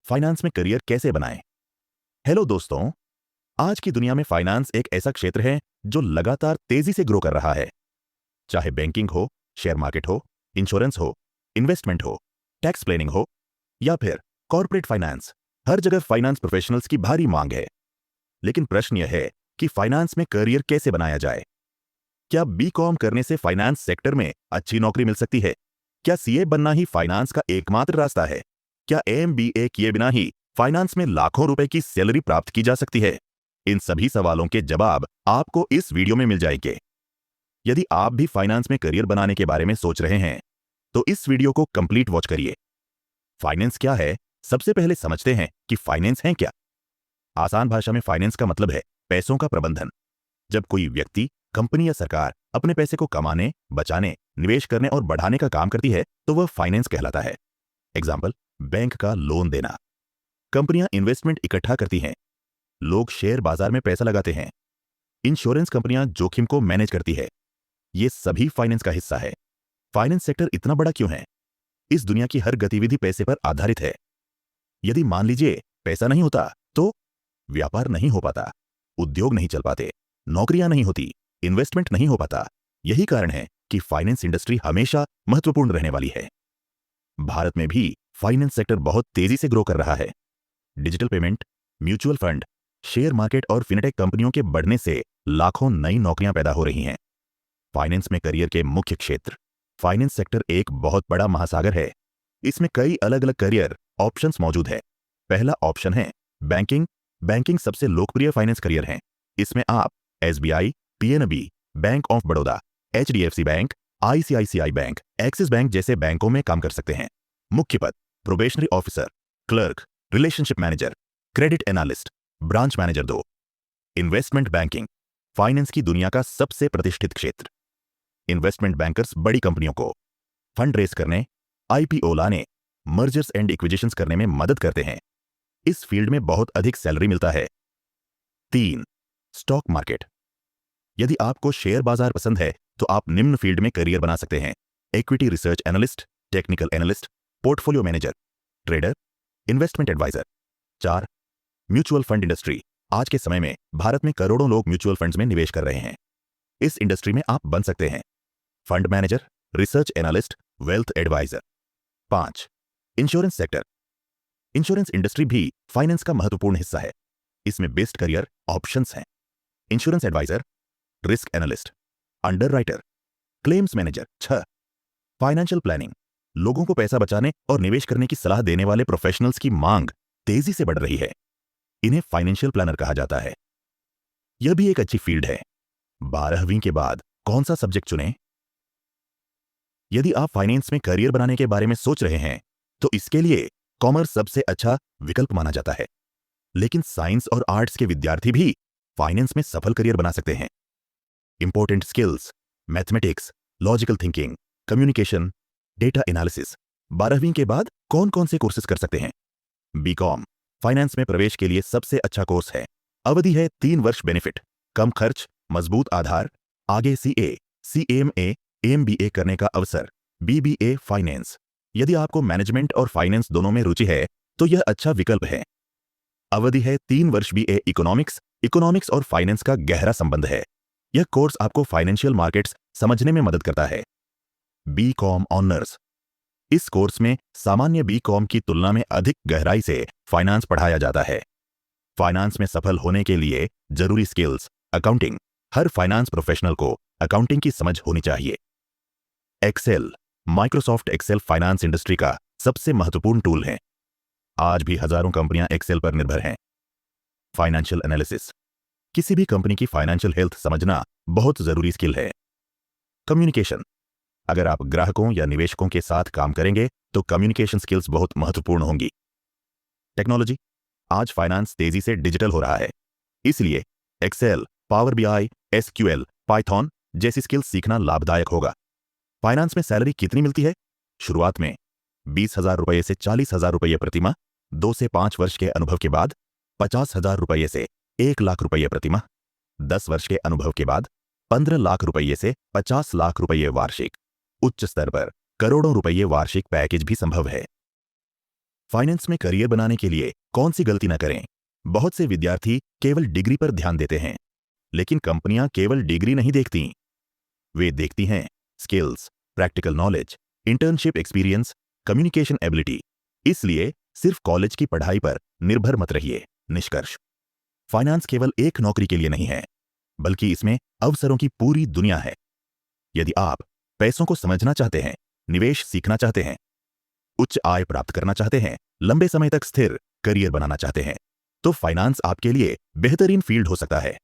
Finance में career कैसे बनाएं। हेलो दोस्तों, आज की दुनिया में फाइनेंस एक ऐसा क्षेत्र है जो लगातार तेजी से ग्रो कर रहा है। चाहे बैंकिंग हो, शेयर मार्केट हो, इंश्योरेंस हो, इन्वेस्टमेंट हो, टैक्स प्लानिंग हो या फिर कॉर्पोरेट फाइनेंस, हर जगह फाइनेंस प्रोफेशनल्स की भारी मांग है। लेकिन प्रश्न यह है कि फाइनेंस में करियर कैसे बनाया जाए। क्या बीकॉम करने से फाइनेंस सेक्टर में अच्छी नौकरी मिल सकती है? क्या सीए बनना ही फाइनेंस का एकमात्र रास्ता है? क्या एमबीए किए बिना ही फाइनेंस में लाखों रुपए की सैलरी प्राप्त की जा सकती है? इन सभी सवालों के जवाब आपको इस वीडियो में मिल जाएंगे। यदि आप भी फाइनेंस में करियर बनाने के बारे में सोच रहे हैं तो इस वीडियो को कंप्लीट वॉच करिए। फाइनेंस क्या है, सबसे पहले समझते हैं कि फाइनेंस है क्या। आसान भाषा में फाइनेंस का मतलब है पैसों का प्रबंधन। जब कोई व्यक्ति, कंपनी या सरकार अपने पैसे को कमाने, बचाने, निवेश करने और बढ़ाने का काम करती है तो वह फाइनेंस कहलाता है। एग्जाम्पल, बैंक का लोन देना। कंपनियां इन्वेस्टमेंट इकट्ठा करती हैं। लोग शेयर बाजार में पैसा लगाते हैं। इंश्योरेंस कंपनियां जोखिम को मैनेज करती है। ये सभी फाइनेंस का हिस्सा है। फाइनेंस सेक्टर इतना बड़ा क्यों है? इस दुनिया की हर गतिविधि पैसे पर आधारित है। यदि मान लीजिए पैसा नहीं होता तो व्यापार नहीं हो पाता, उद्योग नहीं चल पाते, नौकरियां नहीं होती, इन्वेस्टमेंट नहीं हो पाता। यही कारण है कि फाइनेंस इंडस्ट्री हमेशा महत्वपूर्ण रहने वाली है। भारत में भी फाइनेंस सेक्टर बहुत तेजी से ग्रो कर रहा है। Digital payment, mutual fund, share market और फिनटेक कंपनियों के बढ़ने से लाखों नई नौकरियां पैदा हो रही हैं। फाइनेंस में करियर के मुख्य क्षेत्र। फाइनेंस सेक्टर एक बहुत बड़ा महासागर है। इसमें कई अलग अलग करियर ऑप्शंस मौजूद है। पहला ऑप्शन है बैंकिंग। बैंकिंग सबसे लोकप्रिय फाइनेंस करियर है। इसमें आप SBI, PNB, bank of Baroda, HDFC bank, ICICI bank, axis bank जैसे बैंकों में काम कर सकते हैं। मुख्य पद: probationary officer, clerk, relationship manager, credit analyst, branch manager 2। Investment banking, finance की दुनिया का सबसे प्रतिष्ठित क्षेत्र। इन्वेस्टमेंट बैंकर्स बड़ी कंपनियों को फंड रेस करने, आईपीओ लाने, मर्जर्स एंड इक्विजिशंस करने में मदद करते हैं। इस फील्ड में बहुत अधिक सैलरी मिलता है। 3, स्टॉक मार्केट। यदि आपको शेयर बाजार पसंद है तो आप निम्न फील्ड में करियर बना सकते हैं: equity research analyst, technical analyst, portfolio manager, trader, investment adviser. 4, mutual fund industry. आज के समय में भारत में करोड़ों लोग म्यूचुअल फंड्स में निवेश कर रहे हैं। इस इंडस्ट्री में आप बन सकते हैं fund manager, research analyst, wealth adviser. 5, insurance sector. Insurance industry भी फाइनेंस का महत्वपूर्ण हिस्सा है। इसमें बेस्ट करियर ऑप्शंस हैं: insurance adviser, risk analyst, underwriter, claims manager. 6, financial planning. लोगों को पैसा बचाने और निवेश करने की सलाह देने वाले प्रोफेशनल्स की मांग तेजी से बढ़ रही है। इन्हें फाइनेंशियल प्लानर कहा जाता है। यह भी एक अच्छी फील्ड है। 12वीं के बाद कौन सा सब्जेक्ट चुनें? यदि आप फाइनेंस में करियर बनाने के बारे में सोच रहे हैं तो इसके लिए कॉमर्स सबसे अच्छा विकल्प माना जाता है। लेकिन साइंस और आर्ट्स के विद्यार्थी भी फाइनेंस में सफल करियर बना सकते हैं। Important skills: mathematics, logical thinking, communication, data analysis. 12वीं के बाद कौन कौन से कोर्सेज कर सकते हैं? बीकॉम फाइनेंस में प्रवेश के लिए सबसे अच्छा कोर्स है। अवधि है 3 वर्ष। बेनिफिट: कम खर्च, मजबूत आधार, आगे सीए, सीएमए, एमबीए करने का अवसर। BBA finance. यदि आपको मैनेजमेंट और फाइनेंस दोनों में रुचि है तो यह अच्छा विकल्प है। अवधि है 3 वर्ष। BA economics. इकोनॉमिक्स और फाइनेंस का गहरा संबंध है। यह कोर्स आपको फाइनेंशियल मार्केट्स समझने में मदद करता है। BCom honours. इस कोर्स में सामान्य बीकॉम की तुलना में अधिक गहराई से फाइनेंस पढ़ाया जाता है। फाइनेंस में सफल होने के लिए जरूरी स्किल्स: अकाउंटिंग। हर फाइनेंस प्रोफेशनल को अकाउंटिंग की समझ होनी चाहिए। Excel. Microsoft Excel finance industry का सबसे महत्वपूर्ण टूल है। आज भी हजारों कंपनियां एक्सेल पर निर्भर हैं। Financial analysis. किसी भी कंपनी की फाइनेंशियल हेल्थ समझना बहुत जरूरी स्किल है। कम्युनिकेशन। अगर आप ग्राहकों या निवेशकों के साथ काम करेंगे तो कम्युनिकेशन स्किल्स बहुत महत्वपूर्ण होंगी। टेक्नोलॉजी। आज फाइनेंस तेजी से डिजिटल हो रहा है, इसलिए Excel, Power BI, SQL, Python जैसी स्किल्स सीखना लाभदायक होगा। फाइनेंस में सैलरी कितनी मिलती है? शुरुआत में 20,000 रुपये से 40,000 रुपये प्रतिमाह। 2 से 5 वर्ष के अनुभव के बाद 50,000 रुपये से 1 लाख रुपये प्रतिमाह। 10 वर्ष के अनुभव के बाद 15 लाख रुपये से 50 लाख रुपये वार्षिक। उच्च स्तर पर करोड़ों रुपये वार्षिक पैकेज भी संभव है। फाइनेंस में करियर बनाने के लिए कौन सी गलती न करें। बहुत से विद्यार्थी केवल डिग्री पर ध्यान देते हैं, लेकिन कंपनियां केवल डिग्री नहीं देखती, वे देखती हैं skills, practical knowledge, internship experience, communication ability. इसलिए सिर्फ कॉलेज की पढ़ाई पर निर्भर मत रहिए। निष्कर्ष, फाइनेंस केवल एक नौकरी के लिए नहीं है, बल्कि इसमें अवसरों की पूरी दुनिया है। यदि आप पैसों को समझना चाहते हैं, निवेश सीखना चाहते हैं, उच्च आय प्राप्त करना चाहते हैं, लंबे समय तक स्थिर करियर बनाना चाहते हैं, तो फाइनेंस आपके लिए बेहतरीन फील्ड हो सकता है।